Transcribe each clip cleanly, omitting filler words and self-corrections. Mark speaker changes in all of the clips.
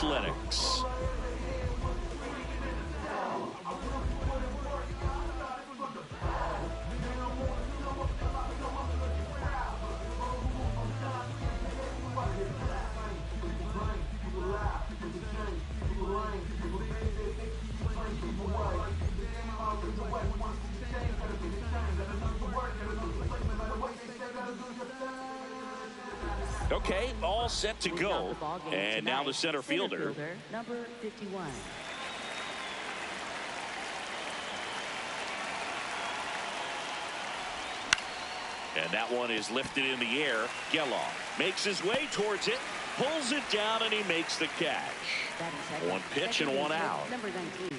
Speaker 1: Athletics. Okay, all set to go. And now the center fielder.
Speaker 2: Number 51.
Speaker 1: And that one is lifted in the air. Geloff makes his way towards it, pulls it down, and he makes the catch. One pitch and one out.
Speaker 2: Number 19.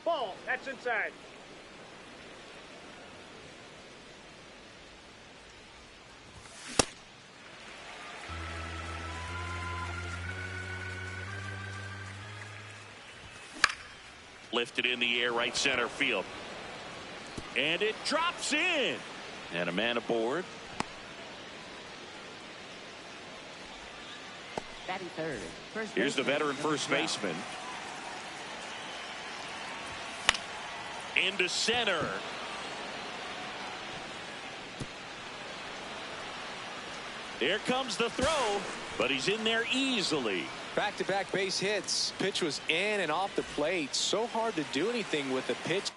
Speaker 3: Ball, that's inside.
Speaker 1: Lifted in the air, right center field. And it drops in. And a man aboard.
Speaker 2: Batting third.
Speaker 1: Here's the veteran first baseman. Into center. Here comes the throw, but he's in there easily.
Speaker 4: Back-to-back base hits. Pitch was in and off the plate. So hard to do anything with the pitch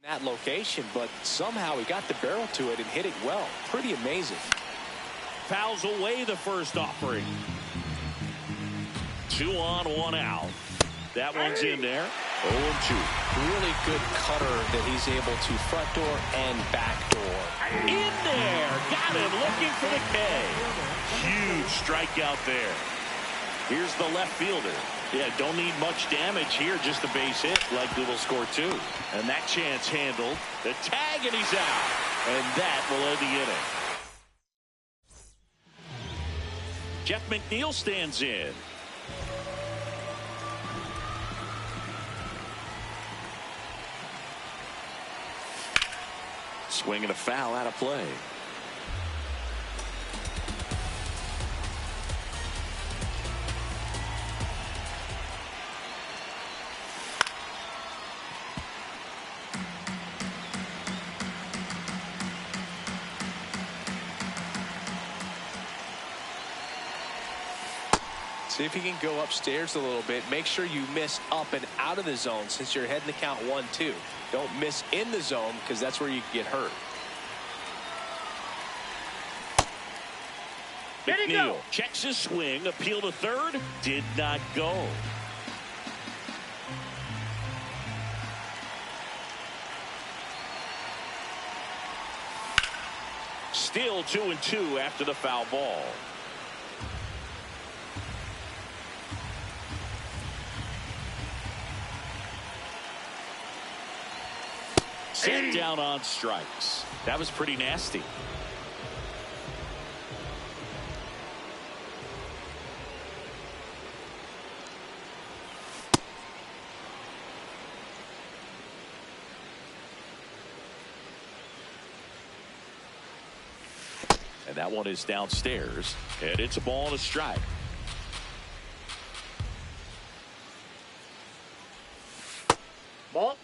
Speaker 4: in that location, but somehow he got the barrel to it and hit it well. Pretty amazing.
Speaker 1: Fouls away the first offering. 2 on, 1 out. That one's in there. 0-2.
Speaker 4: Really good cutter that he's able to front door and back door.
Speaker 1: In there. Got him looking for the K. Huge strikeout there. Here's the left fielder. Yeah, don't need much damage here. Just a base hit. Likely will score 2. And that chance handled. The tag, and he's out. And that will end the inning. Jeff McNeil stands in. Swing and a foul out of play.
Speaker 4: See if you can go upstairs a little bit. Make sure you miss up and out of the zone since you're heading to count 1-2. Don't miss in the zone because that's where you get hurt.
Speaker 1: McNeil checks his swing. Appeal to third. Did not go. Still 2-2 after the foul ball. Set down on strikes. That was pretty nasty. And that one is downstairs. And it's a ball and a strike.
Speaker 3: Ball.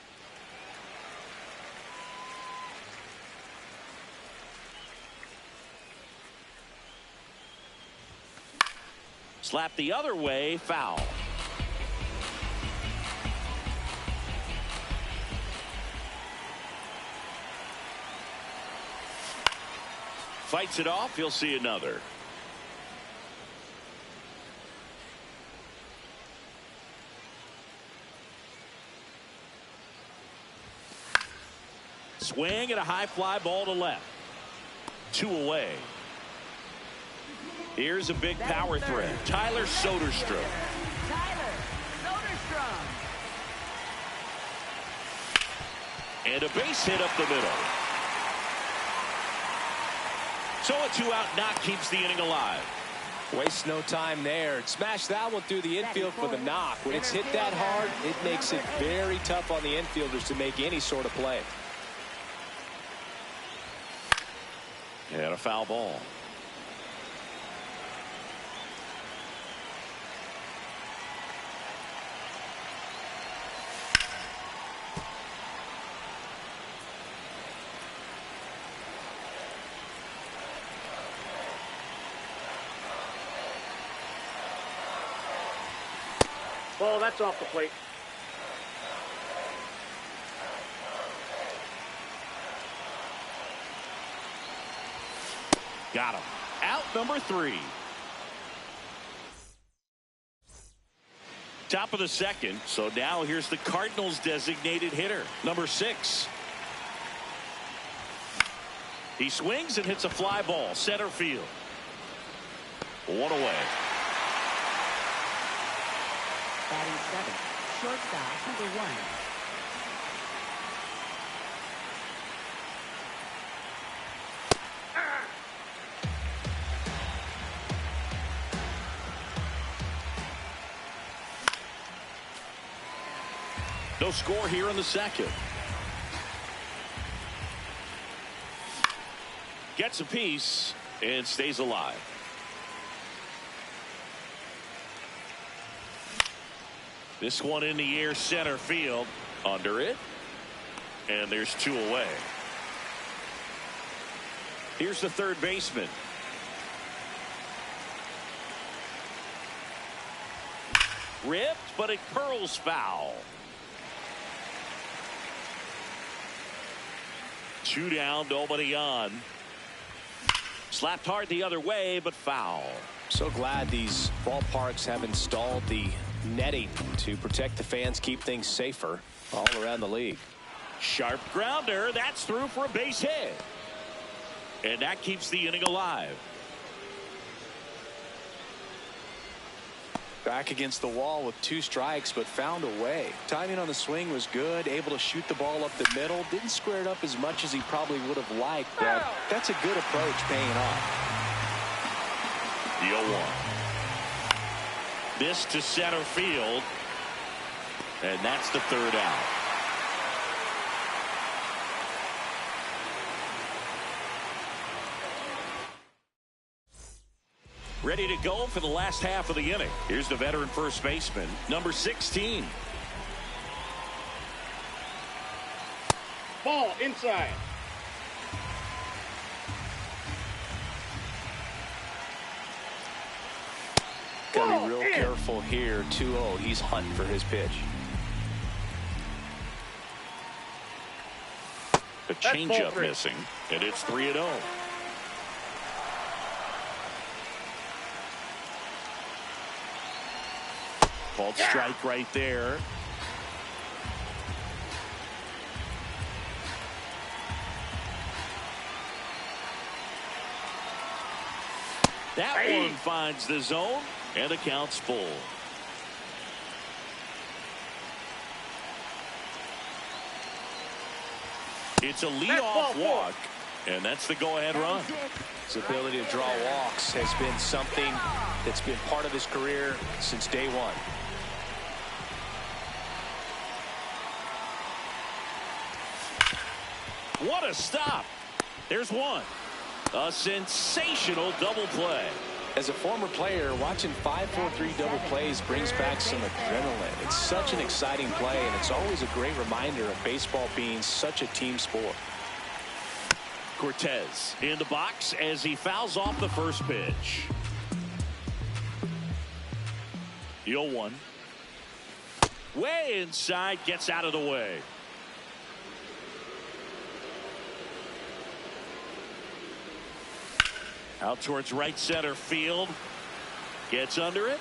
Speaker 1: Slap the other way, foul. Fights it off, he'll see another. Swing and a high fly ball to left. 2 away. Here's a big power threat. Tyler Soderstrom. And a base hit up the middle. So a 2-out knock keeps the inning alive.
Speaker 4: Waste no time there. Smash that one through the infield for the knock. When it's hit that hard, it makes it very tough on the infielders to make any sort of play.
Speaker 1: And a foul ball.
Speaker 3: Ball, that's off the plate.
Speaker 1: Got him. Out number 3. Top of the second. So now here's the Cardinals designated hitter, number 6. He swings and hits a fly ball, center field. 1 away.
Speaker 2: Batting 7, shortstop, number 1.
Speaker 1: No score here in the second. Gets a piece and stays alive. This one in the air, center field, under it, and there's 2 away. Here's the third baseman. Ripped, but it curls foul. 2 down, nobody on. Slapped hard the other way, but foul.
Speaker 4: So glad these ballparks have installed the netting to protect the fans, keep things safer all around the league.
Speaker 1: Sharp grounder. That's through for a base hit. And that keeps the inning alive.
Speaker 4: Back against the wall with 2 strikes, but found a way. Timing on the swing was good, able to shoot the ball up the middle. Didn't square it up as much as he probably would have liked, but that's a good approach paying off.
Speaker 1: The 0-1. This to center field. And that's the third out. Ready to go for the last half of the inning. Here's the veteran first baseman, number 16.
Speaker 3: Ball inside.
Speaker 4: Gotta be real careful here. 2-0. He's hunting for his pitch.
Speaker 1: The changeup missing, and it's 3-0. Called strike right there. That one finds the zone, and the count's full. It's a leadoff walk, and that's the go-ahead run.
Speaker 4: His ability to draw walks has been something that's been part of his career since day one.
Speaker 1: What a stop. There's one. A sensational double play.
Speaker 4: As a former player, watching 5-4-3 double plays brings back some adrenaline. It's such an exciting play, and it's always a great reminder of baseball being such a team sport.
Speaker 1: Cortez in the box as he fouls off the first pitch. The 0-1. Way inside, gets out of the way. Out towards right center field. Gets under it.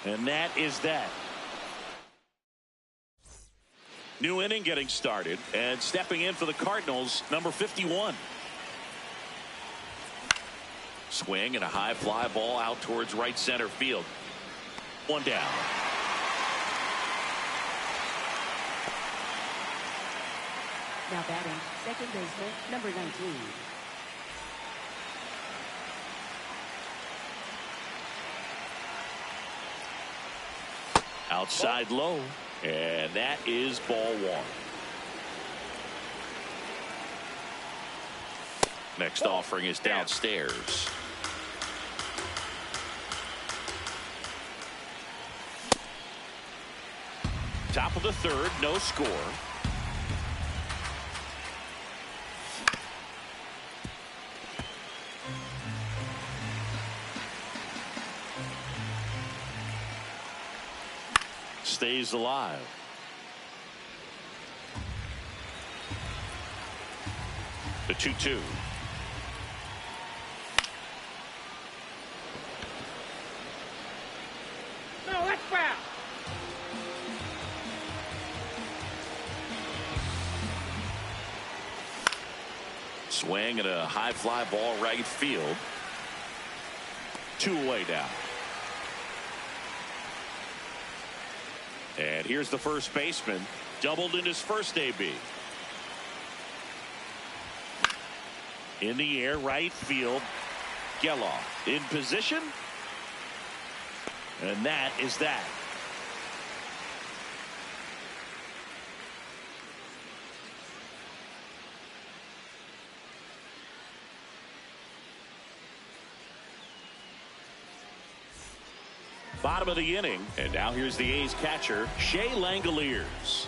Speaker 1: And that is that. New inning getting started. And stepping in for the Cardinals, number 51. Swing and a high fly ball out towards right center field. 1 down.
Speaker 2: Now batting, second baseman, number 19.
Speaker 1: Outside low, and that is ball 1. Next offering is downstairs. Top of the third, no score. Stays alive. The 2-2.
Speaker 3: No, that's foul.
Speaker 1: Swing and a high fly ball right field. 2 away now. And here's the first baseman. Doubled in his first AB. In the air, right field. Geloff in position. And that is that. Bottom of the inning, and now here's the A's catcher, Shea Langoliers.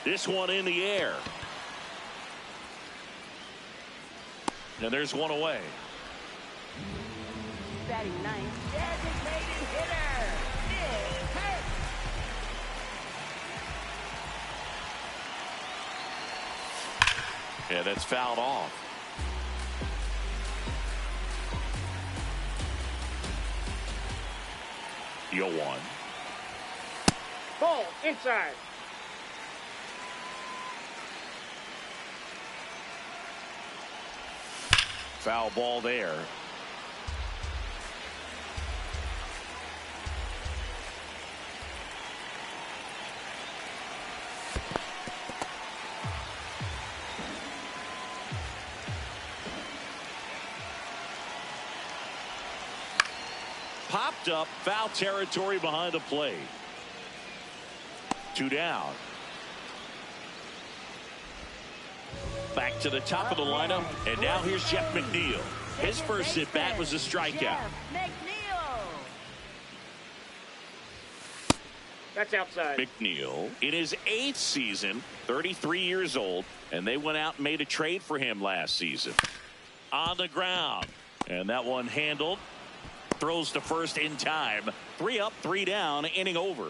Speaker 1: This one in the air. And there's one away.
Speaker 2: Batting ninth, designated hitter, is hurt.
Speaker 1: Yeah, that's fouled off. The 0-1.
Speaker 3: Ball inside.
Speaker 1: Foul ball there. Popped up, foul territory behind the plate. 2 down. Back to the top of the lineup, and now here's Jeff McNeil. His first at bat was a strikeout.
Speaker 3: That's outside.
Speaker 1: McNeil in his 8th season, 33 years old, and they went out and made a trade for him last season. On the ground, and that one handled. Throws to first in time. 3 up, 3 down, inning over.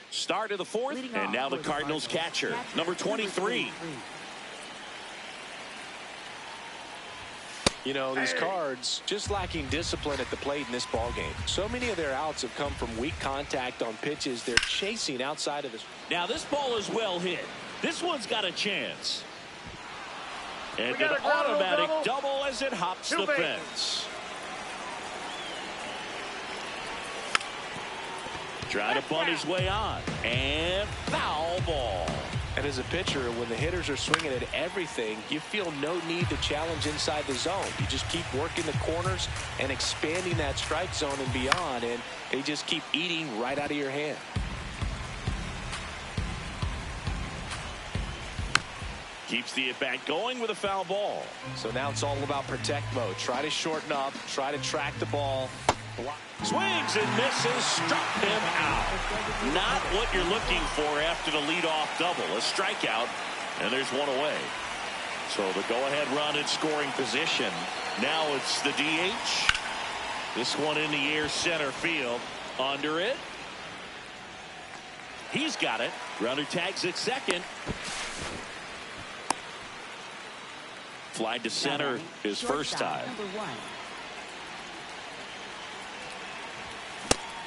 Speaker 1: Start of the 4th, and now the Cardinals catcher, number 23.
Speaker 4: You know, these Cards just lacking discipline at the plate in this ball game. So many of their outs have come from weak contact on pitches they're chasing outside of this.
Speaker 1: Now this ball is well hit. This one's got a chance. And an automatic double as it hops the fence. Trying to bunt his way on. And foul ball.
Speaker 4: And as a pitcher, when the hitters are swinging at everything, you feel no need to challenge inside the zone. You just keep working the corners and expanding that strike zone and beyond, and they just keep eating right out of your hand.
Speaker 1: Keeps the at-bat going with a foul ball.
Speaker 4: So now it's all about protect mode. Try to shorten up, try to track the ball.
Speaker 1: Swings and misses, struck him out. Not what you're looking for after the leadoff double. A strikeout, and there's one away. So the go-ahead run in scoring position. Now it's the DH. This one in the air, center field. Under it. He's got it. Runner tags at second. Fly to center his first time.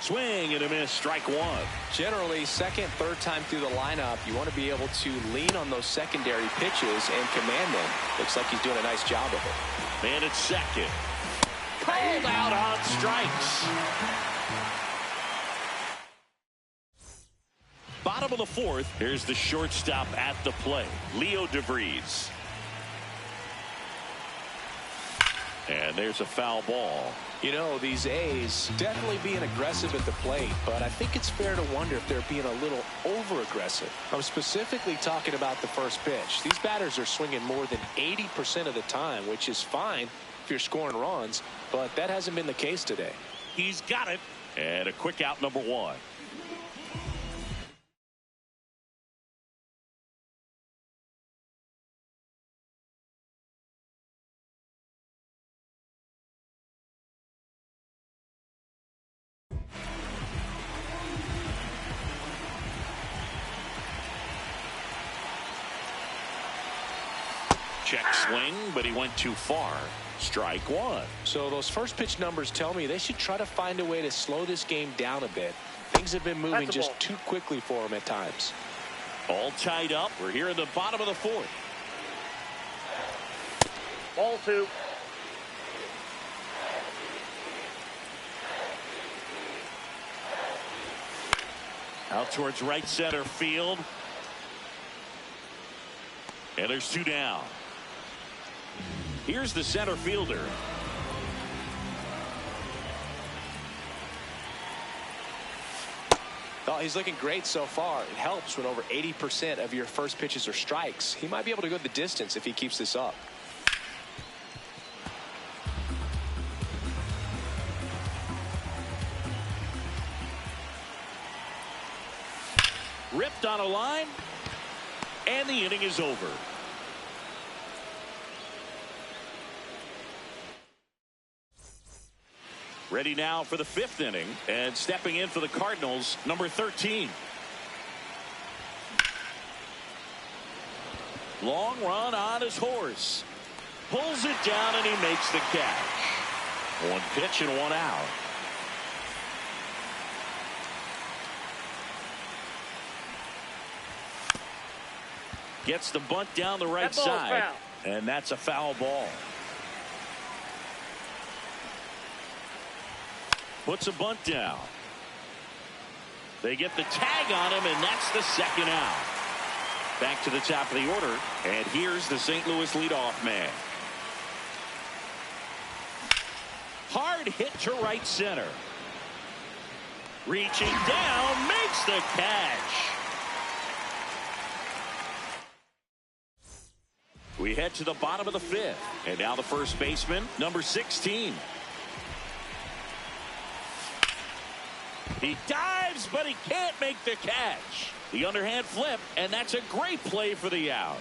Speaker 1: Swing and a miss, strike one.
Speaker 4: Generally, second, third time through the lineup, you want to be able to lean on those secondary pitches and command them. Looks like he's doing a nice job of it.
Speaker 1: Man at second. Called out on strikes. Bottom of the 4th. Here's the shortstop at the plate, Leo DeVries. And there's a foul ball.
Speaker 4: You know, these A's definitely being aggressive at the plate, but I think it's fair to wonder if they're being a little over-aggressive. I'm specifically talking about the first pitch. These batters are swinging more than 80% of the time, which is fine if you're scoring runs, but that hasn't been the case today.
Speaker 1: He's got it. And a quick out, number one. Check swing, but he went too far. Strike one.
Speaker 4: So those first pitch numbers tell me they should try to find a way to slow this game down a bit. Things have been moving just too quickly for him at times.
Speaker 1: All tied up. We're here in the bottom of the fourth.
Speaker 3: Ball two.
Speaker 1: Out towards right center field. And there's two down. Here's the center fielder.
Speaker 4: Oh, he's looking great so far. It helps when over 80% of your first pitches are strikes. He might be able to go the distance if he keeps this up.
Speaker 1: Ripped on a line. And the inning is over. Ready now for the fifth inning, and stepping in for the Cardinals, number 13. Long run on his horse. Pulls it down and he makes the catch. One pitch and one out. Gets the bunt down the right side. And that's a foul ball. Puts a bunt down. They get the tag on him, and that's the second out. Back to the top of the order, and here's the St. Louis leadoff man. Hard hit to right center. Reaching down, makes the catch. We head to the bottom of the fifth, and now the first baseman, number 16. He dives, but he can't make the catch. The underhand flip, and that's a great play for the out.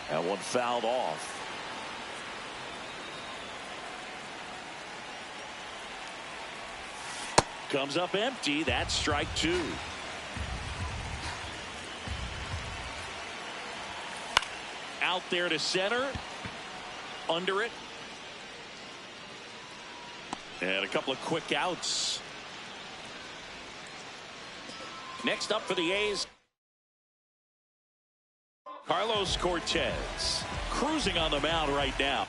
Speaker 1: That one fouled off. Comes up empty. That's strike two. Out there to center. Under it. And a couple of quick outs. Next up for the A's, Carlos Cortez. Cruising on the mound right now.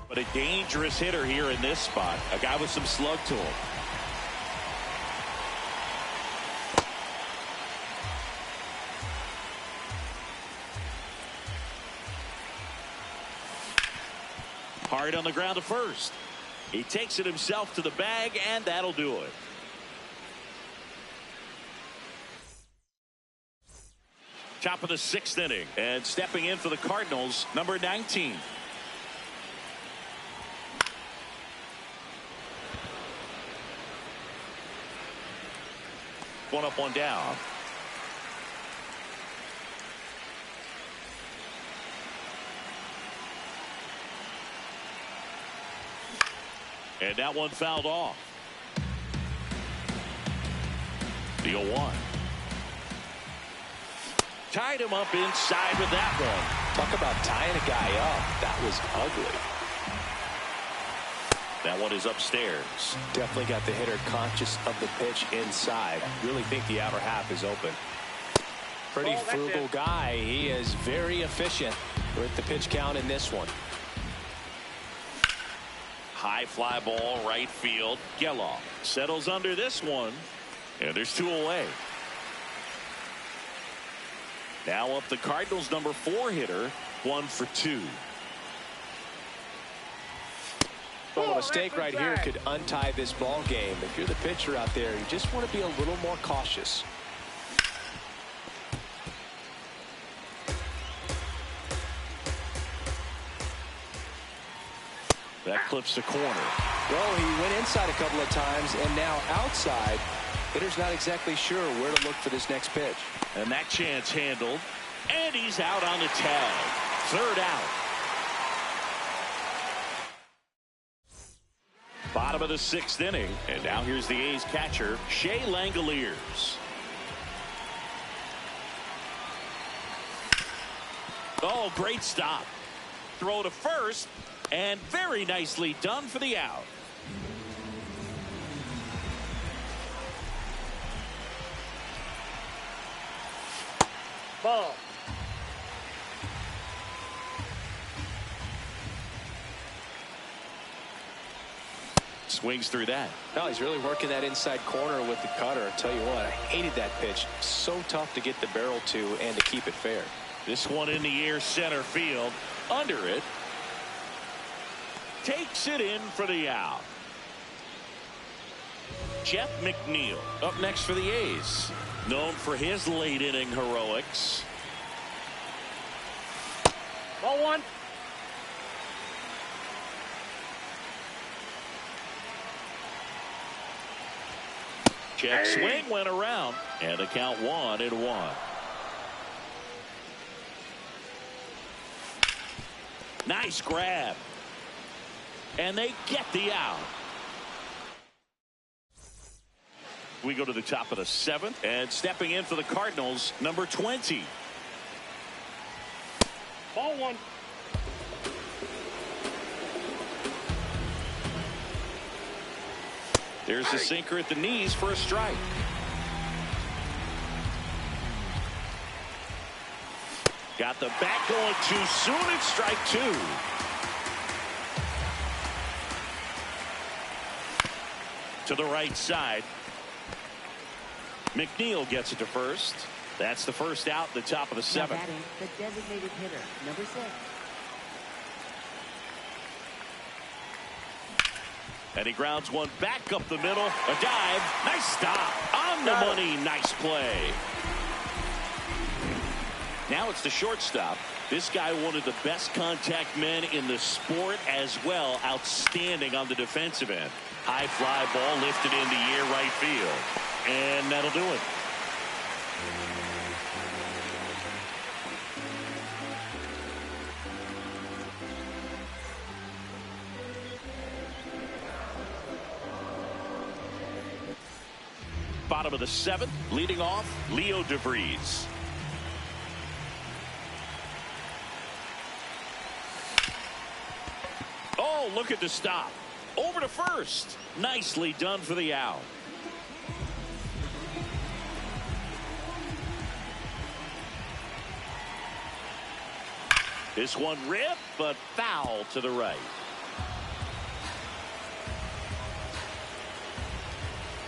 Speaker 1: But a dangerous hitter here in this spot. A guy with some slug to him. Hard on the ground to first. He takes it himself to the bag, and that'll do it. Top of the sixth inning, and stepping in for the Cardinals, number 19. One up, one down. And that one fouled off. The 0-1. Tied him up inside with that one.
Speaker 4: Talk about tying a guy up. That was ugly.
Speaker 1: That one is upstairs.
Speaker 4: Definitely got the hitter conscious of the pitch inside. Really think the outer half is open. Pretty frugal guy. He is very efficient with the pitch count in this one.
Speaker 1: high fly ball right field. Geloff settles under this one, and there's 2 away. Now up the Cardinals' number 4 hitter, 1 for 2.
Speaker 4: Well, a mistake right here could untie this ball game. If you're the pitcher out there, you just want to be a little more cautious.
Speaker 1: That clips the corner.
Speaker 4: Well, he went inside a couple of times, and now outside. Hitter's not exactly sure where to look for this next pitch.
Speaker 1: And that chance handled. And he's out on the tag. 3rd out. Bottom of the 6th inning. And now here's the A's catcher, Shea Langoliers. Oh, great stop. Throw to first. And very nicely done for the out.
Speaker 3: Ball.
Speaker 1: Swings through that.
Speaker 4: No, he's really working that inside corner with the cutter. I tell you what, I hated that pitch. So tough to get the barrel to and to keep it fair.
Speaker 1: This one in the air, center field. Under it. Takes it in for the out. Jeff McNeil up next for the A's. Known for his late inning heroics.
Speaker 3: Ball 1.
Speaker 1: Check swing went around. And the count 1-1. Nice grab. And they get the out. We go to the top of the 7th. And stepping in for the Cardinals, number 20.
Speaker 3: Ball 1.
Speaker 1: There's the sinker at the knees for a strike. Got the bat going too soon. It's strike 2. To the right side. McNeil gets it to first. That's the first out, the top of the 7th.
Speaker 2: Batting, the designated hitter, number 6.
Speaker 1: And he grounds one back up the middle. A dive. Nice stop. On the money. Nice play. Now it's the shortstop. This guy, one of the best contact men in the sport as well. Outstanding on the defensive end. High fly ball lifted in the air right field. And that'll do it. Bottom of the 7th, leading off, Leo DeVries. Oh, look at the stop. Over to first. Nicely done for the out. This one ripped, but foul to the right.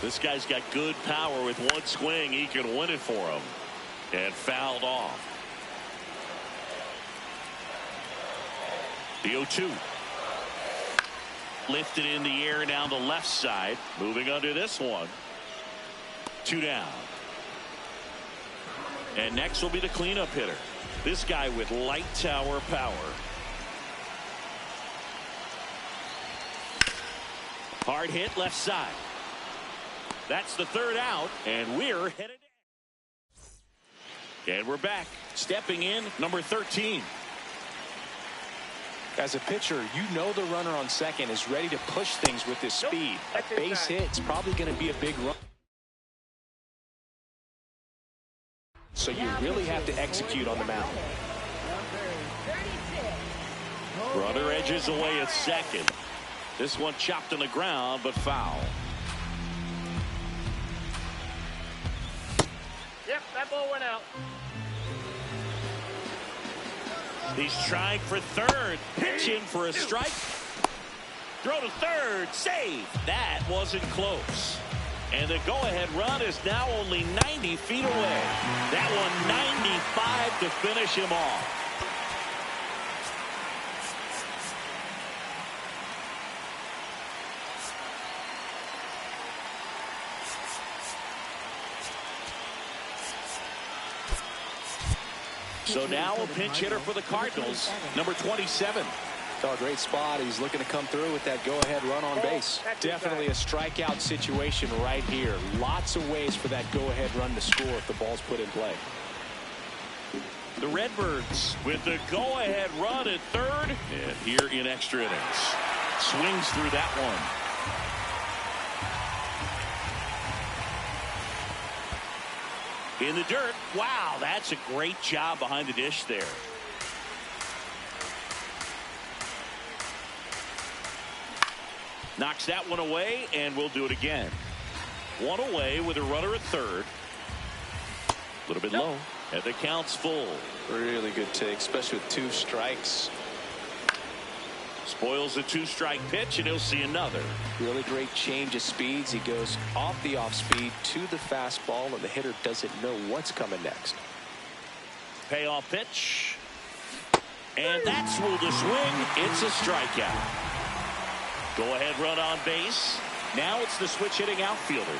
Speaker 1: This guy's got good power. With one swing, he can win it for him. And fouled off. The 0-2. Lifted in the air down the left side. Moving under this one. 2 down. And next will be the cleanup hitter. This guy with light tower power. Hard hit left side. That's the 3rd out, and we're headed in. And we're back. Stepping in, number 13.
Speaker 4: As a pitcher, you know the runner on second is ready to push things with his speed. A base hit's probably going to be a big run. So you really have to execute on the mound.
Speaker 1: Runner edges away at second. This one chopped on the ground, but foul.
Speaker 3: Yep, that ball went out.
Speaker 1: He's trying for third. Pitch in for a strike. Throw to third. Save. That wasn't close. And the go-ahead run is now only 90 feet away. That one 95 to finish him off. So now a pinch hitter for the Cardinals, number 27.
Speaker 4: Oh, great spot. He's looking to come through with that go-ahead run on base. Definitely a strikeout situation right here. Lots of ways for that go-ahead run to score if the ball's put in play.
Speaker 1: The Redbirds with the go-ahead run at third. And here in extra innings. Swings through that one. In the dirt. Wow, that's a great job behind the dish there. Knocks that one away, and we'll do it again. One away with a runner at third. A little bit low. And the count's full.
Speaker 4: Really good take, especially with 2 strikes.
Speaker 1: Spoils a 2-strike pitch, and he'll see another.
Speaker 4: Really great change of speeds. He goes off the off-speed to the fastball, and the hitter doesn't know what's coming next.
Speaker 1: Payoff pitch. And that's ruled a swing. It's a strikeout. Go-ahead run on base. Now it's the switch-hitting outfielder.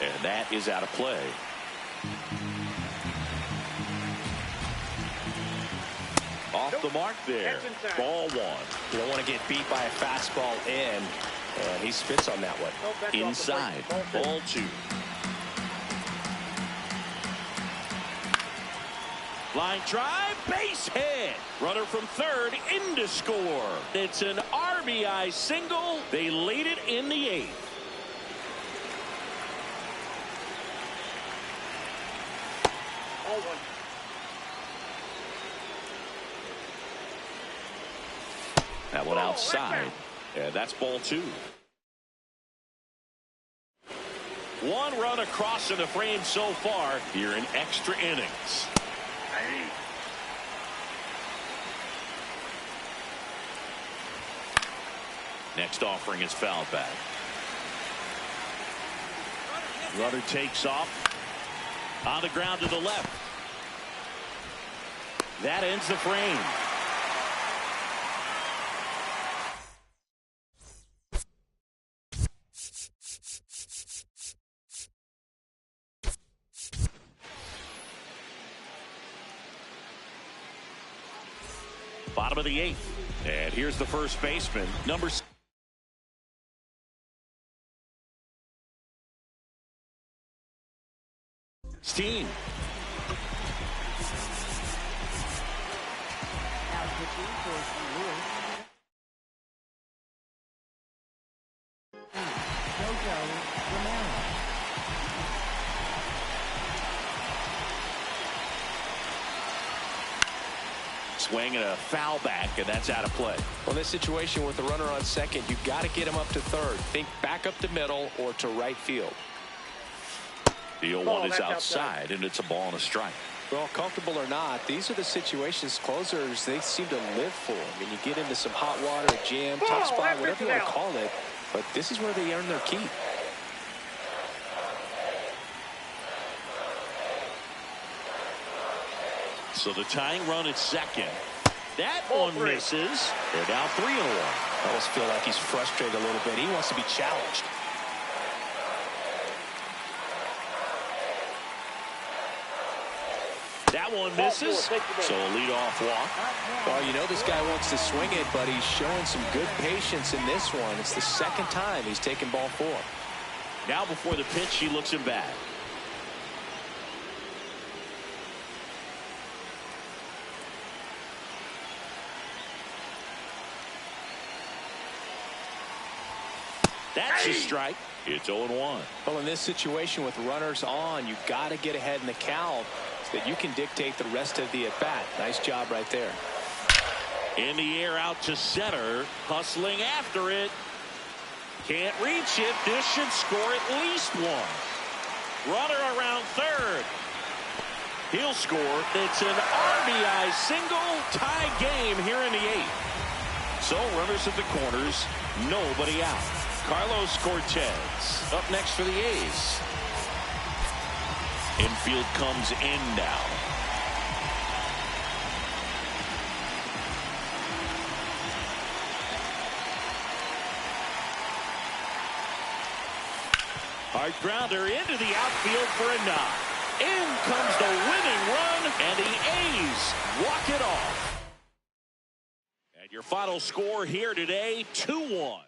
Speaker 1: And that is out of play. Off the mark there. Ball 1.
Speaker 4: You don't want to get beat by a fastball in, and he spits on that one.
Speaker 1: Inside. Ball 2. Line drive, base hit. Runner from third in to score. It's an RBI single. They lead it in the 8th. That one outside. And that's ball 2. One run across in the frame so far here in extra innings. Next offering is fouled back. Runner takes off. On the ground to the left. That ends the frame. Bottom of the 8th. And here's the first baseman, number 6. Steen. Swing and a foul back, and that's out of play.
Speaker 4: Well, in this situation with the runner on second, you've got to get him up to third. Think back up the middle or to right field.
Speaker 1: The 0-1 is outside, and it's a ball and a strike.
Speaker 4: Well, comfortable or not, these are the situations closers, they seem to live for. I mean, you get into some hot water, jam, tough spot, whatever you want to call it, but this is where they earn their keep.
Speaker 1: So the tying run at second. That one misses. They're down 3-1.
Speaker 4: I almost feel like he's frustrated a little bit. He wants to be challenged.
Speaker 1: That one misses. So a leadoff walk.
Speaker 4: Well, you know this guy wants to swing it, but he's showing some good patience in this one. It's the second time he's taken ball 4.
Speaker 1: Now before the pitch, he looks him back. That's a strike. It's 0-1.
Speaker 4: Well, in this situation with runners on, you've got to get ahead in the count so that you can dictate the rest of the at-bat. Nice job right there.
Speaker 1: In the air out to center. Hustling after it. Can't reach it. This should score at least 1. Runner around third. He'll score. It's an RBI single. Tie game here in the 8th. So runners at the corners, nobody out. Carlos Cortez up next for the A's. Infield comes in now. Hard grounder into the outfield for a nod. In comes the winning run, and the A's walk it off. And your final score here today, 2-1.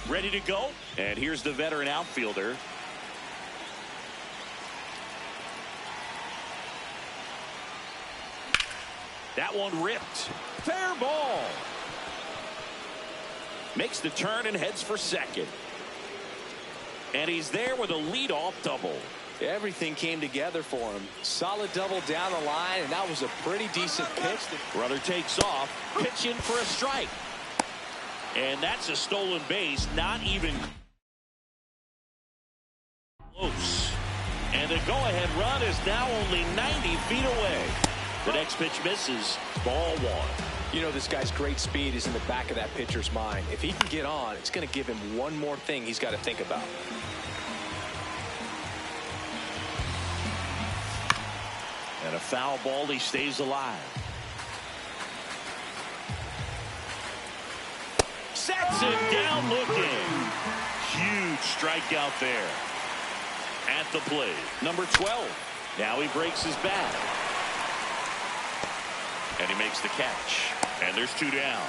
Speaker 1: Ready to go. And here's the veteran outfielder. That one ripped. Fair ball. Makes the turn and heads for second. And he's there with a leadoff double.
Speaker 4: Everything came together for him. Solid double down the line, and that was a pretty decent pitch.
Speaker 1: Runner takes off, pitching for a strike. And that's a stolen base, not even close. And the go-ahead run is now only 90 feet away. The next pitch misses. Ball one.
Speaker 4: You know, this guy's great speed is in the back of that pitcher's mind. If he can get on, it's going to give him one more thing he's got to think about.
Speaker 1: And a foul ball, he stays alive. Sets him down looking. Huge strikeout there. At the plate, number 12. Now he breaks his bat. And he makes the catch. And there's two down.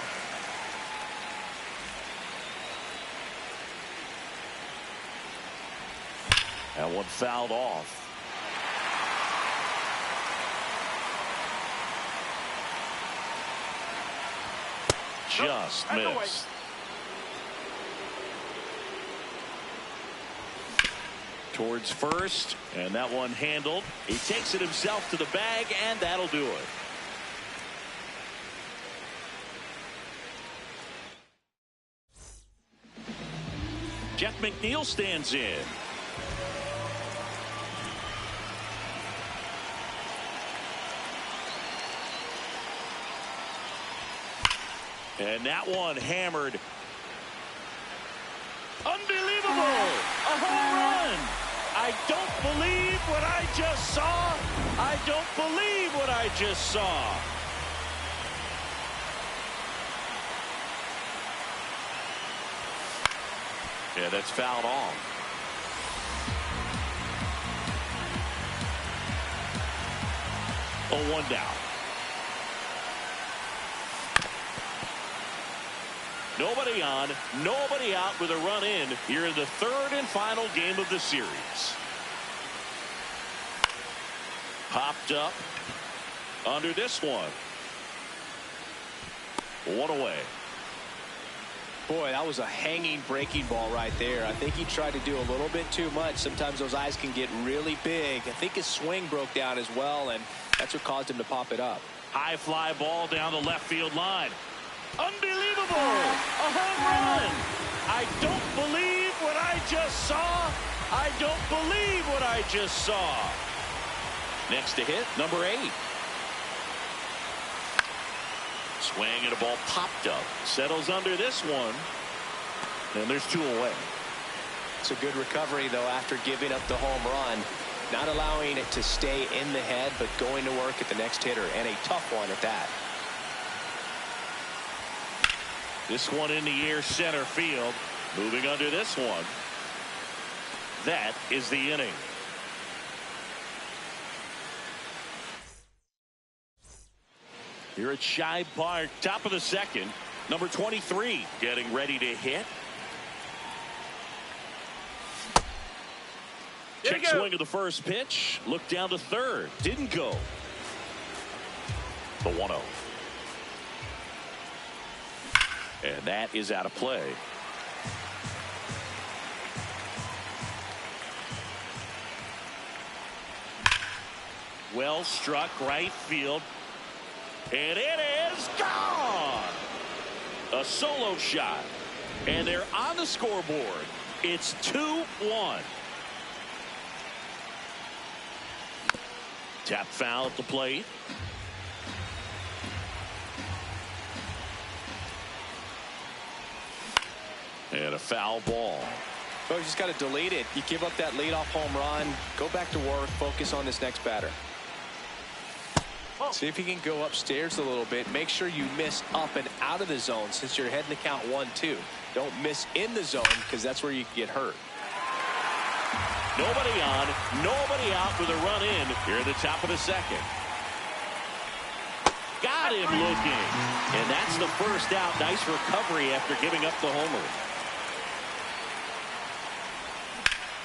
Speaker 1: And one fouled off. Just missed. Towards first, and that one handled. He takes it himself to the bag, and that'll do it. Jeff McNeil stands in. And that one hammered. Unbelievable! A home run! I don't believe what I just saw. I don't believe what I just saw. Yeah, that's fouled off. Oh, 1 down. Nobody on, nobody out with a run in here in the third and final game of the series. Popped up under this one. 1 away.
Speaker 4: Boy, that was a hanging breaking ball right there. I think he tried to do a little bit too much. Sometimes those eyes can get really big. I think his swing broke down as well, and that's what caused him to pop it up.
Speaker 1: High fly ball down the left field line. Unbelievable! A home run! I don't believe what I just saw. I don't believe what I just saw. Next to hit, number 8. Swing and a ball popped up. Settles under this one. And there's 2 away.
Speaker 4: It's a good recovery, though, after giving up the home run. Not allowing it to stay in the head, but going to work at the next hitter, and a tough one at that.
Speaker 1: This one in the air center field. Moving under this one. That is the inning. Here at Shibe Park, top of the second. Number 23 getting ready to hit. Check swing of the first pitch. Look down to third. Didn't go. The 1-0. And that is out of play. Well struck right field. And it is gone. A solo shot. And they're on the scoreboard. It's 2-1. Tap foul at the plate. And a foul ball.
Speaker 4: Oh, you just got to delete it. You give up that leadoff home run. Go back to work. Focus on this next batter. See if you can go upstairs a little bit. Make sure you miss up and out of the zone since you're heading to count 1-2. Don't miss in the zone because that's where you can get hurt.
Speaker 1: Nobody on, nobody out with a run in here at the top of the second. Got him looking. And that's the first out. Nice recovery after giving up the homer.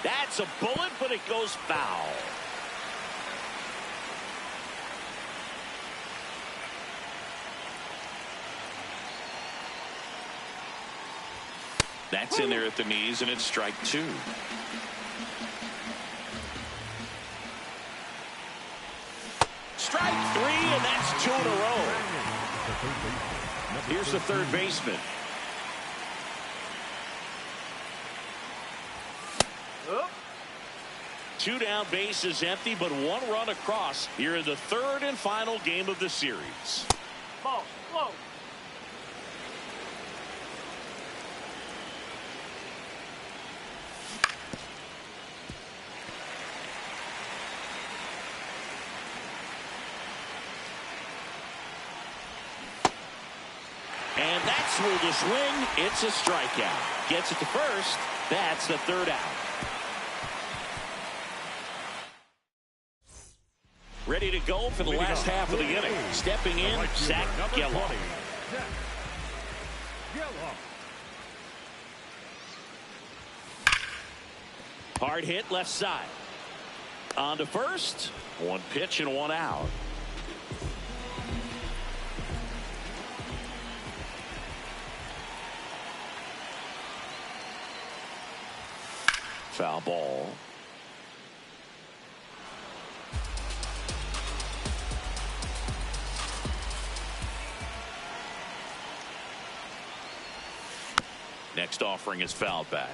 Speaker 1: That's a bullet, but it goes foul. That's in there at the knees, and it's strike 2. Strike 3, and that's 2 in a row. Here's the third baseman. Two down, bases empty, but 1 run across here in the third and final game of the series.
Speaker 3: Ball, slow.
Speaker 1: And that's where the swing. It's a strikeout. Gets it to first. That's the third out. Ready to go for the last half of the inning. Stepping in, Zach Geloff. Hard hit left side. On to first. 1 pitch and 1 out. Foul ball. Next offering is fouled back.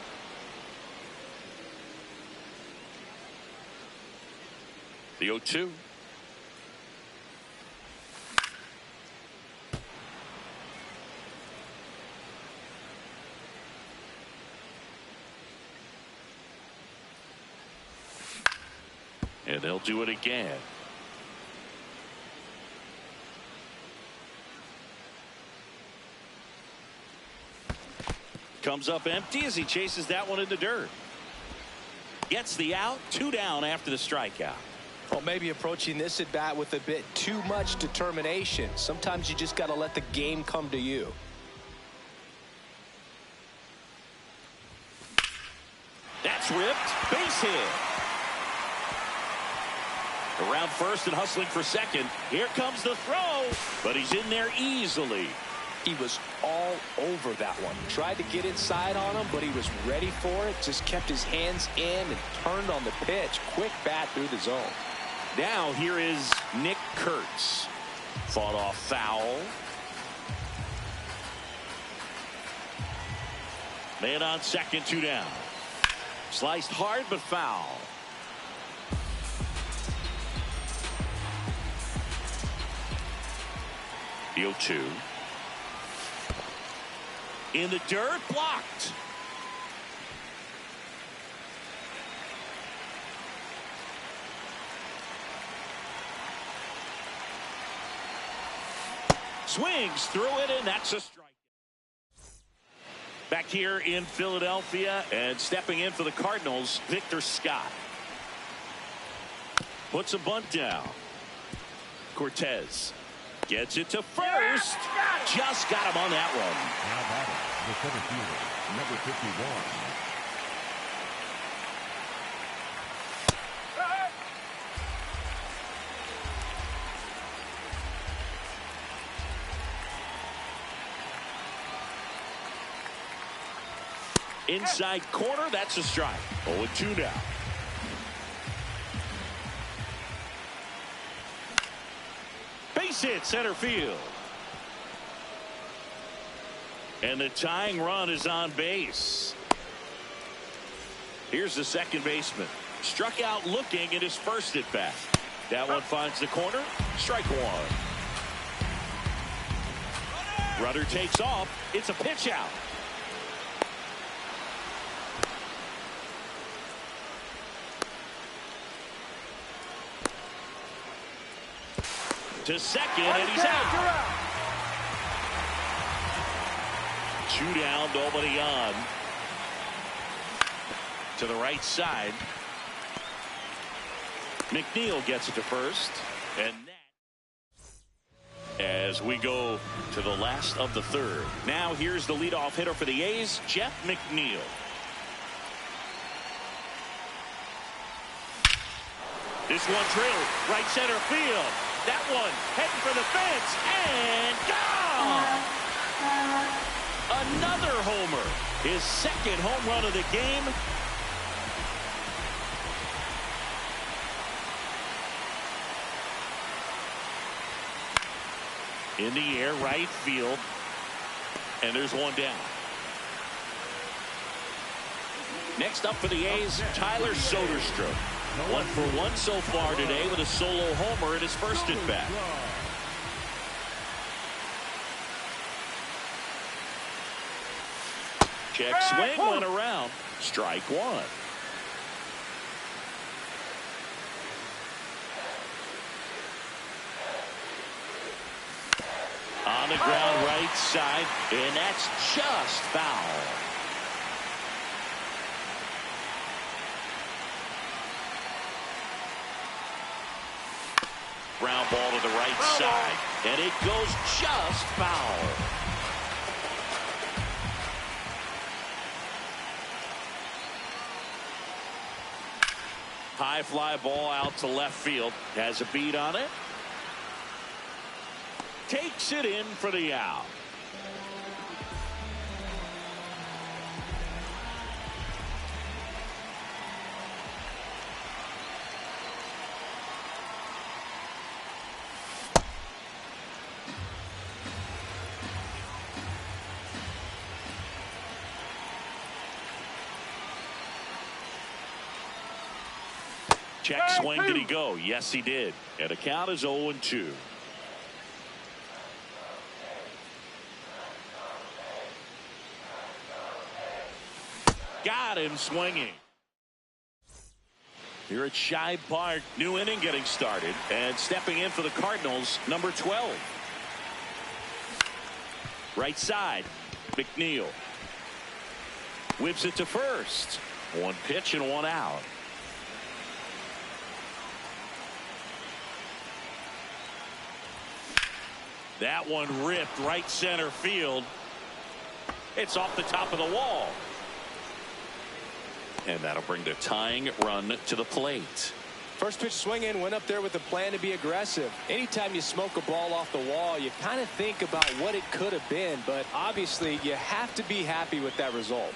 Speaker 1: The 0-2. And they'll do it again. Comes up empty as he chases that one in the dirt. Gets the out. 2 down after the strikeout.
Speaker 4: Well, maybe approaching this at bat with a bit too much determination. Sometimes you just got to let the game come to you.
Speaker 1: That's ripped. Base hit. Around first and hustling for second. Here comes the throw. But he's in there easily.
Speaker 4: He was all over that one. Tried to get inside on him, but he was ready for it. Just kept his hands in and turned on the pitch. Quick bat through the zone.
Speaker 1: Now here is Nick Kurtz. Fought off foul. Man on second, 2 down. Sliced hard but foul. The 0-2. In the dirt, blocked. Swings through it, and that's a strike. Back here in Philadelphia, and stepping in for the Cardinals, Victor Scott. Puts a bunt down. Cortez gets it to first. Just got him on that one.
Speaker 5: Now batting, the center fielder, number 51.
Speaker 1: Inside corner, that's a strike. 0-2 now. Base hit center field. And the tying run is on base. Here's the second baseman. Struck out looking at his first at bat. That one finds the corner. Strike one. Rudder takes off. It's a pitch out. To second, and he's out. 2 down, nobody on. To the right side. McNeil gets it to first. And that, as we go to the last of the third. Now here's the leadoff hitter for the A's, Jeff McNeil. This one drilled right center field. That one heading for the fence and gone. Another homer. His second home run of the game. In the air, right field. And there's one down. Next up for the A's, Tyler Soderstrom. 1 for 1 so far today with a solo homer in his first at bat. Check swing, went around. Strike one. On the ground right side, and that's just foul. Ground ball to the right side, and it goes just foul. High fly ball out to left field. Has a beat on it. Takes it in for the out. Check swing, did he go? Yes, he did. And the count is 0-2. Got him swinging. Here at Shibe Park, new inning getting started, and stepping in for the Cardinals, number 12. Right side, McNeil. Whips it to first. One pitch and one out. That one ripped right center field. It's off the top of the wall. And that'll bring the tying run to the plate.
Speaker 4: First pitch swinging, went up there with a plan to be aggressive. Anytime you smoke a ball off the wall, you kind of think about what it could have been, but obviously you have to be happy with that result.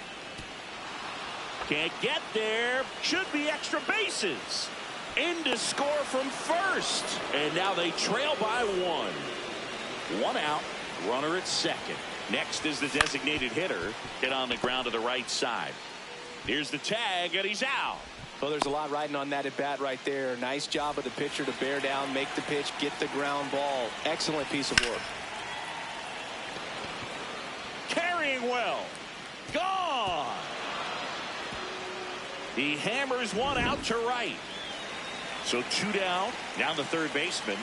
Speaker 1: Can't get there. Should be extra bases. In to score from first. And now they trail by one. One out. Runner at second. Next is the designated hitter. Hit on the ground to the right side. Here's the tag, and he's out.
Speaker 4: Well, there's a lot riding on that at bat right there. Nice job of the pitcher to bear down, make the pitch, get the ground ball. Excellent piece of work.
Speaker 1: Carrying well. Gone. He hammers one out to right. So two down. Now the third baseman.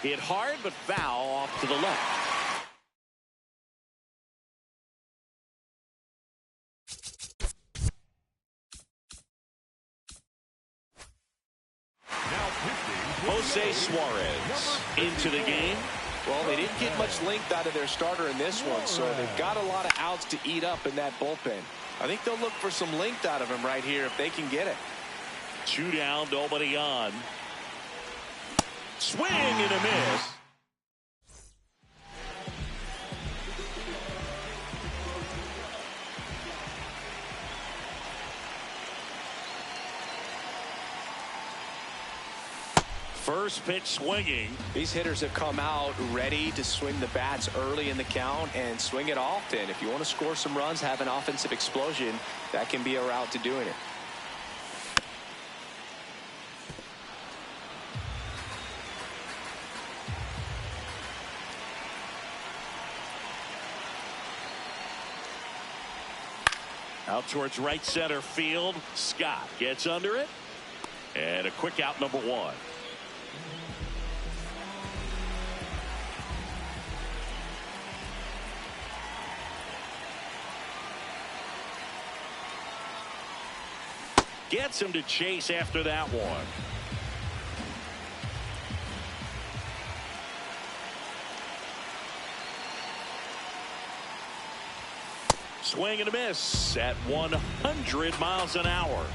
Speaker 1: Hit hard but foul off to the left. Jose Suarez into the game.
Speaker 4: Well, they didn't get much length out of their starter in this one, so they've got a lot of outs to eat up in that bullpen. I think they'll look for some length out of him right here if they can get it.
Speaker 1: Two down, nobody on. Swing and a miss. First pitch swinging.
Speaker 4: These hitters have come out ready to swing the bats early in the count and swing it often. If you want to score some runs, have an offensive explosion, that can be a route to doing it.
Speaker 1: Out towards right center field. Scott gets under it. And a quick out, number one. Gets him to chase after that one. Swing and a miss at 100 miles an hour.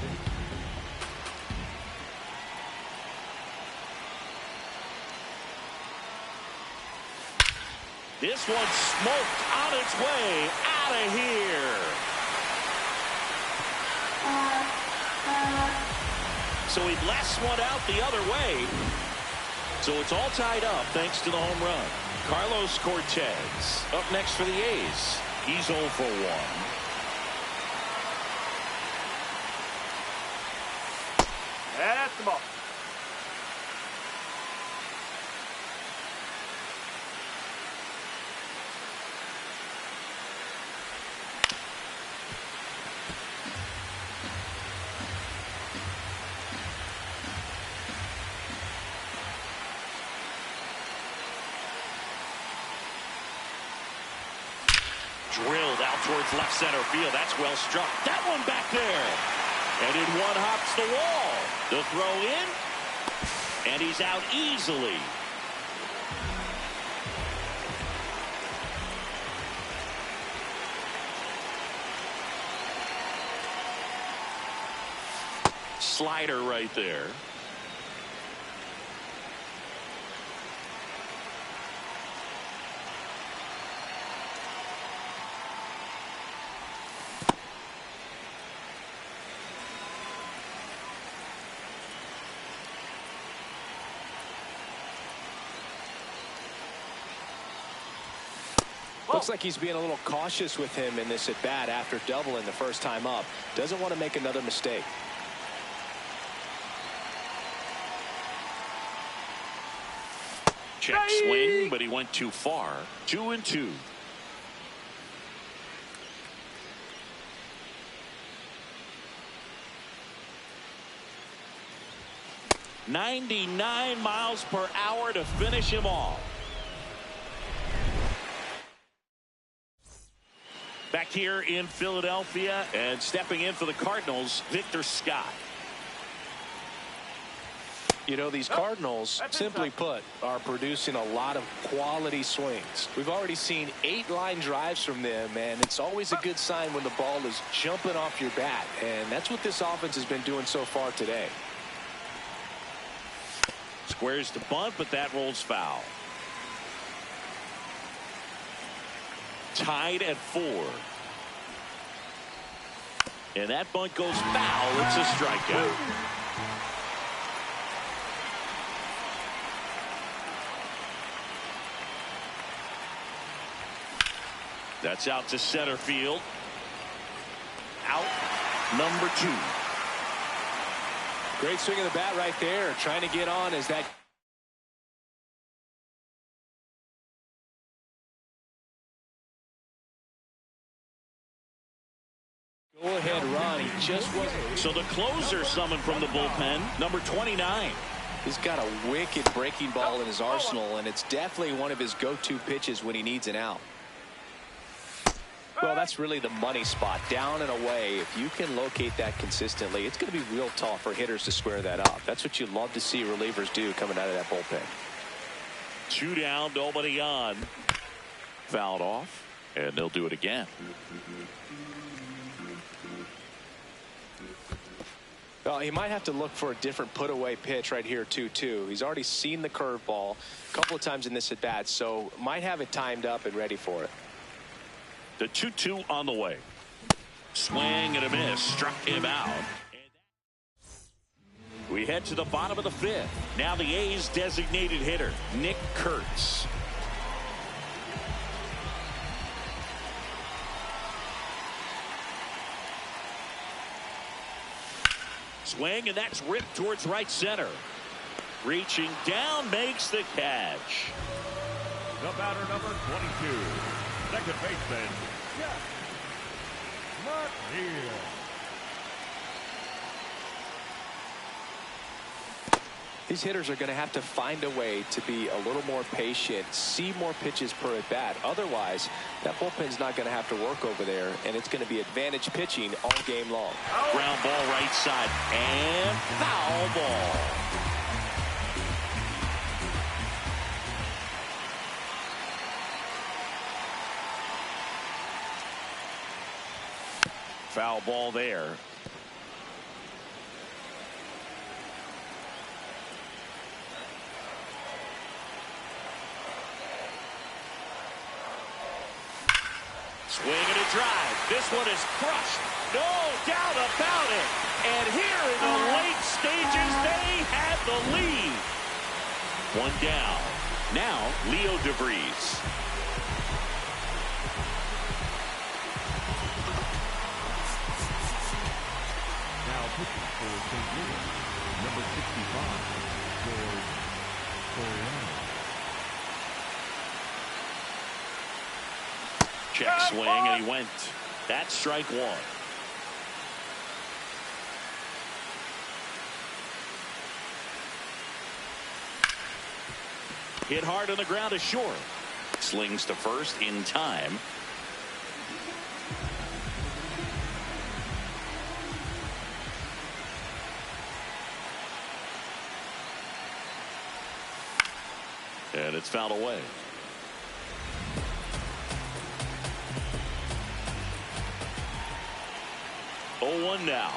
Speaker 1: This one smoked on its way out of here. So he blasts one out the other way. So it's all tied up thanks to the home run. Carlos Cortez up next for the A's. He's 0 for 1.
Speaker 3: That's the ball.
Speaker 1: Drilled out towards left center field. That's well struck. That one back there. And in one hops the wall. The throw in. And he's out easily. Slider right there.
Speaker 4: Looks like he's being a little cautious with him in this at bat after doubling the first time up. Doesn't want to make another mistake.
Speaker 1: Check swing, but he went too far. 2-2. 99 miles per hour to finish him off. Back here in Philadelphia, and stepping in for the Cardinals, Victor Scott.
Speaker 4: You know, these Cardinals, simply put, are producing a lot of quality swings. We've already seen 8 line drives from them, and it's always a good sign when the ball is jumping off your bat, and that's what this offense has been doing so far today.
Speaker 1: Squares to bunt, but that rolls foul. Tied at 4. And that bunt goes foul. It's a strikeout. That's out to center field. Out number 2.
Speaker 4: Great swing of the bat right there. Trying to get on as that. Go ahead run. He just wasn't.
Speaker 1: So the closer summoned from the bullpen, number 29.
Speaker 4: He's got a wicked breaking ball in his arsenal, and it's definitely one of his go-to pitches when he needs an out. Well, that's really the money spot, down and away. If you can locate that consistently, it's going to be real tough for hitters to square that up. That's what you love to see relievers do coming out of that bullpen.
Speaker 1: 2 down, nobody on. Fouled off, and they'll do it again.
Speaker 4: Well, he might have to look for a different put-away pitch right here, 2-2. He's already seen the curveball a couple of times in this at-bat, so might have it timed up and ready for it.
Speaker 1: The 2-2 on the way. Swing and a miss. Struck him out. We head to the bottom of the 5th. Now the A's designated hitter, Nick Kurtz. Swing, and that's ripped towards right center. Reaching down, makes the catch.
Speaker 5: The batter, number 22. Second baseman, not here.
Speaker 4: These hitters are going to have to find a way to be a little more patient, see more pitches per at bat. Otherwise, that bullpen's not going to have to work over there, and it's going to be advantage pitching all game long.
Speaker 1: Ground ball right side, and foul ball. Foul ball there. Swing and a drive. This one is crushed. No doubt about it. And here in the late stages, they had the lead. 1 down. Now, Leo DeVries.
Speaker 5: Now pitching for St. Louis, number 65, George Soriano.
Speaker 1: Check swing, and he went. That's strike 1. Hit hard on the ground to short. Slings to first in time. And it's fouled away. Oh, 1 now.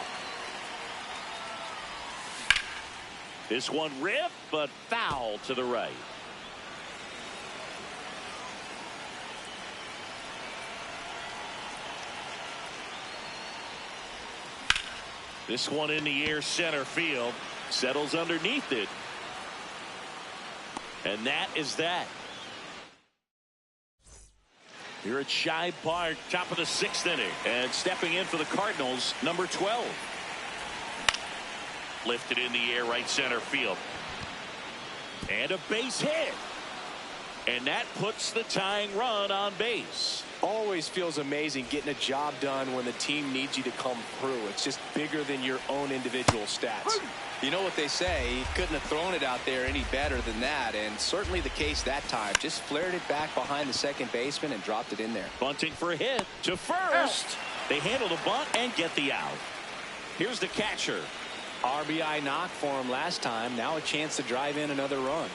Speaker 1: This one ripped, but foul to the right. This one in the air, center field. Settles underneath it. And that is that. Here at Shibe Park, top of the 6th inning. And stepping in for the Cardinals, number 12. Lifted in the air, right center field. And a base hit. And that puts the tying run on base.
Speaker 4: Always feels amazing getting a job done when the team needs you to come through. It's just bigger than your own individual stats.
Speaker 6: You know what they say, he couldn't have thrown it out there any better than that, and certainly the case that time. Just flared it back behind the second baseman and dropped it in there.
Speaker 1: Bunting for a hit to first. They handle the bunt and get the out. Here's the catcher.
Speaker 4: RBI knock for him last time. Now a chance to drive in another run.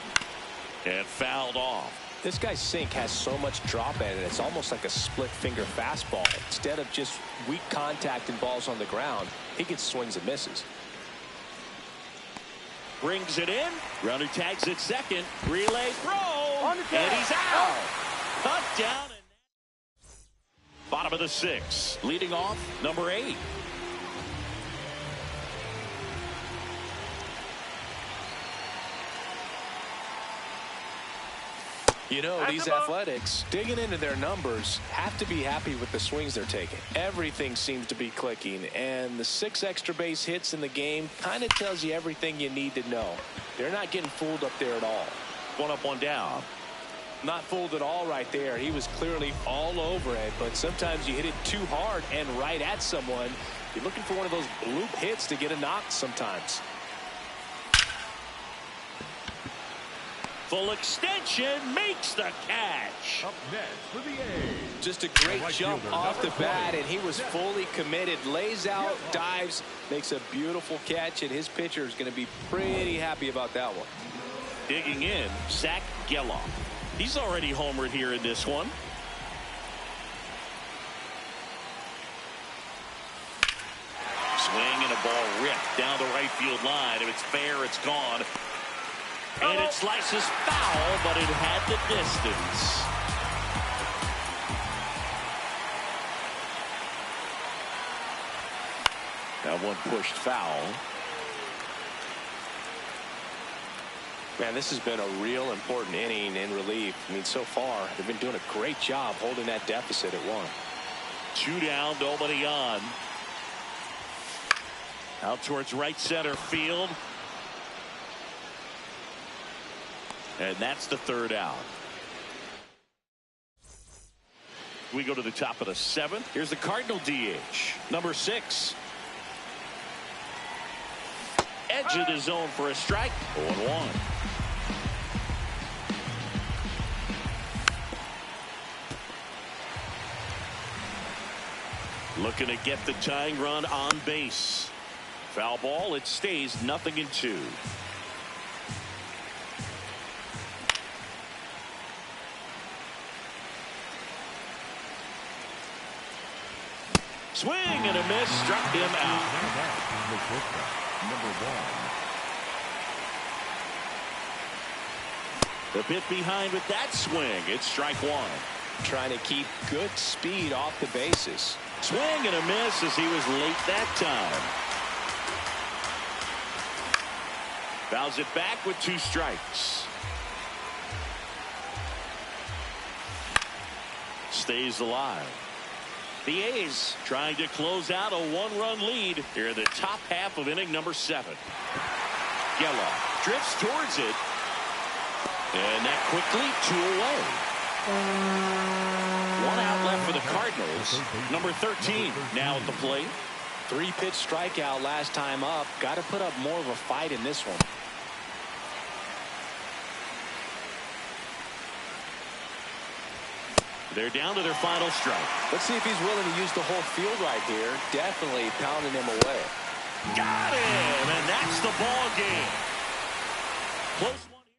Speaker 1: And fouled off.
Speaker 4: This guy's sink has so much drop at it. It's almost like a split finger fastball. Instead of just weak contact and balls on the ground, he gets swings and misses.
Speaker 1: Brings it in. Runner tags at second. Relay throw.
Speaker 3: On the tag.
Speaker 1: And he's out. Cut down. Bottom of the 6th. Leading off, number 8.
Speaker 4: You know, these Athletics, digging into their numbers, have to be happy with the swings they're taking. Everything seems to be clicking, and the 6 extra base hits in the game kind of tells you everything you need to know. They're not getting fooled up there at all.
Speaker 1: One up, one down.
Speaker 4: Not fooled at all right there. He was clearly all over it, but sometimes you hit it too hard and right at someone. You're looking for one of those bloop hits to get a knock sometimes.
Speaker 1: Full extension makes the catch.
Speaker 5: Up next for the A's.
Speaker 4: Just a great jump off the bat, and he was fully committed. Lays out, dives, makes a beautiful catch, and his pitcher is going to be pretty happy about that one.
Speaker 1: Digging in, Zach Geloff. He's already homered here in this one. Swing and a ball ripped down the right field line. If it's fair, it's gone. And it slices foul, but it had the distance. That one pushed foul.
Speaker 4: Man, this has been a real important inning in relief. I mean, so far, they've been doing a great job holding that deficit at 1.
Speaker 1: 2 down, nobody on. Out towards right center field. And that's the 3rd out. We go to the top of the 7th. Here's the Cardinal DH, number 6. Edge of the zone for a strike. 0-1. Looking to get the tying run on base. Foul ball. It stays 0-2. Swing and a miss, struck him out.
Speaker 5: Number 1.
Speaker 1: The bit behind with that swing. It's strike 1.
Speaker 4: Trying to keep good speed off the bases.
Speaker 1: Swing and a miss as he was late that time. Fouls it back with 2 strikes. Stays alive. The A's trying to close out a 1-run lead here in the top half of inning number 7. Geloff drifts towards it. And that quickly 2 away. 1 out left for the Cardinals. Number 13 now at the plate.
Speaker 4: 3-pitch strikeout last time up. Got to put up more of a fight in this one.
Speaker 1: They're down to their final strike.
Speaker 4: Let's see if he's willing to use the whole field right here. Definitely pounding him away.
Speaker 1: Got him, and that's the ball game. Close one here.